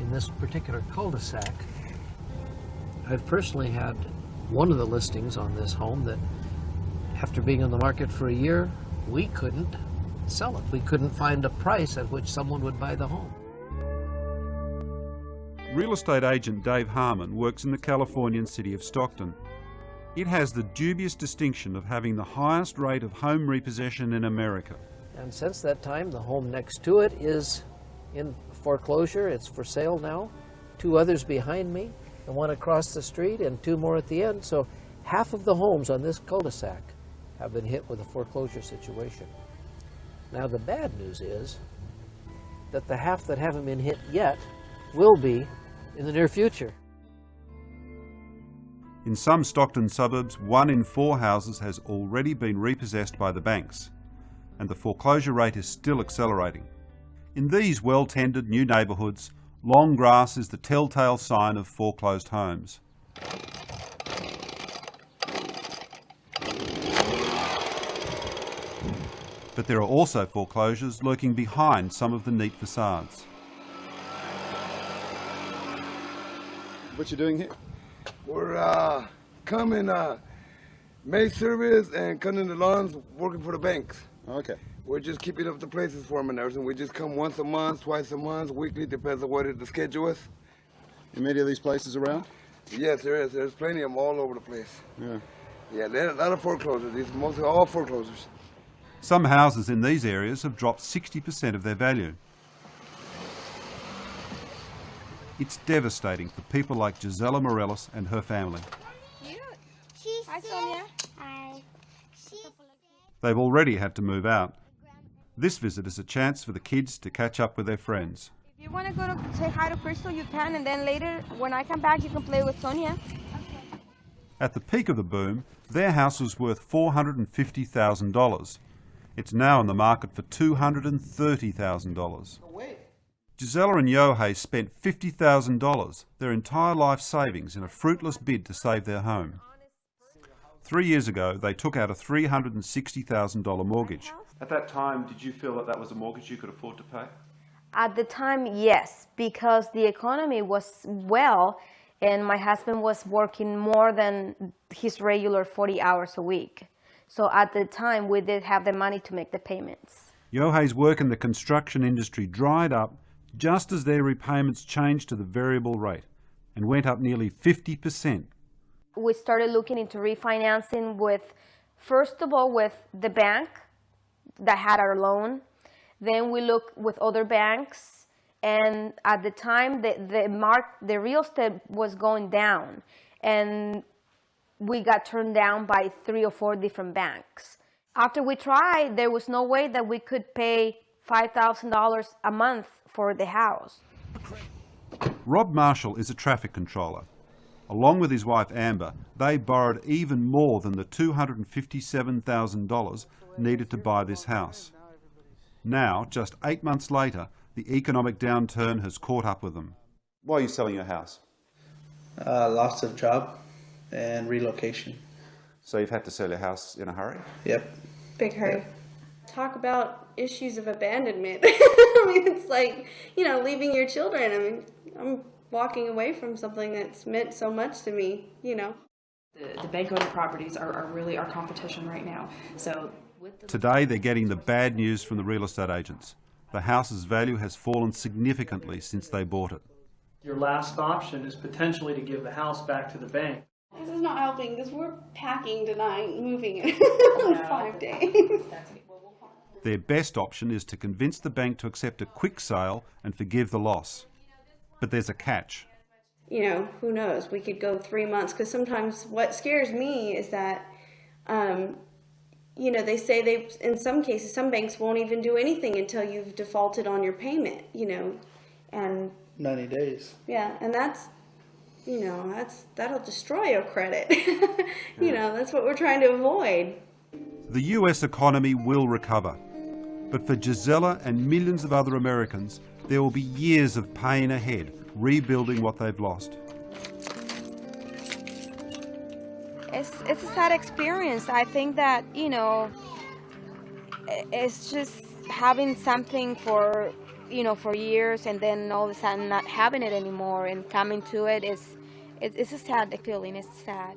in this particular cul-de-sac, I've personally had one of the listings on this home that, after being on the market for a year, we couldn't sell it. We couldn't find a price at which someone would buy the home. Real estate agent Dave Harmon works in the Californian city of Stockton. It has the dubious distinction of having the highest rate of home repossession in America. And since that time, the home next to it is in foreclosure. It's for sale now. 2 others behind me, and 1 across the street, and 2 more at the end. So half of the homes on this cul-de-sac have been hit with a foreclosure situation. Now the bad news is that the half that haven't been hit yet will be in the near future. In some Stockton suburbs, 1 in 4 houses has already been repossessed by the banks, and the foreclosure rate is still accelerating. In these well-tended new neighbourhoods, long grass is the telltale sign of foreclosed homes. But there are also foreclosures lurking behind some of the neat facades. What you doing here? We're coming maid service and cutting the lawns, working for the banks. Okay. We're just keeping up the places for them and everything. We just come once a month, twice a month, weekly, depends on what the schedule is. Many of these places around? Yes, there is. There's plenty of them all over the place. Yeah. Yeah, there are a lot of foreclosures. These are mostly all foreclosures. Some houses in these areas have dropped 60% of their value. It's devastating for people like Gisela Morales and her family. Hi, Sonia. Hi. They've already had to move out. This visit is a chance for the kids to catch up with their friends. If you want to go to say hi to Crystal, you can, and then later, when I come back, you can play with Sonia. At the peak of the boom, their house was worth $450,000. It's now on the market for $230,000. Gisela and Yohei spent $50,000, their entire life savings, in a fruitless bid to save their home. 3 years ago, they took out a $360,000 mortgage. At that time, did you feel that that was a mortgage you could afford to pay? At the time, yes, because the economy was well, and my husband was working more than his regular 40 hours a week. So at the time, we did have the money to make the payments. Yohei's work in the construction industry dried up just as their repayments changed to the variable rate and went up nearly 50%. We started looking into refinancing with, first of all, with the bank that had our loan. Then we looked with other banks, and at the time, the real estate was going down, and we got turned down by 3 or 4 different banks. After we tried, there was no way that we could pay $5,000 a month for the house. Rob Marshall is a traffic controller. Along with his wife Amber, they borrowed even more than the $257,000 needed to buy this house. Now, just 8 months later, the economic downturn has caught up with them. Why are you selling your house? Loss of job and relocation. So you've had to sell your house in a hurry? Yep. Big hurry. Yep. Talk about issues of abandonment. I mean, it's like, you know, leaving your children. I mean, I'm walking away from something that's meant so much to me, you know. The bank-owned properties are really our competition right now. So today they're getting the bad news from the real estate agents. The house's value has fallen significantly since they bought it. Your last option is potentially to give the house back to the bank. This is not helping because we're packing tonight, moving in 5 days. Their best option is to convince the bank to accept a quick sale and forgive the loss. But there's a catch. You know, who knows? We could go 3 months, because sometimes what scares me is that, you know, they say in some cases, some banks won't even do anything until you've defaulted on your payment, you know, and 90 days. Yeah, and that's, you know, that'll destroy your credit. You know, that's what we're trying to avoid. The US economy will recover. But for Gisela and millions of other Americans, there will be years of pain ahead, rebuilding what they've lost. It's a sad experience. I think that, you know, it's just having something for for years, and then all of a sudden not having it anymore and coming to it it's a sad feeling. It's sad.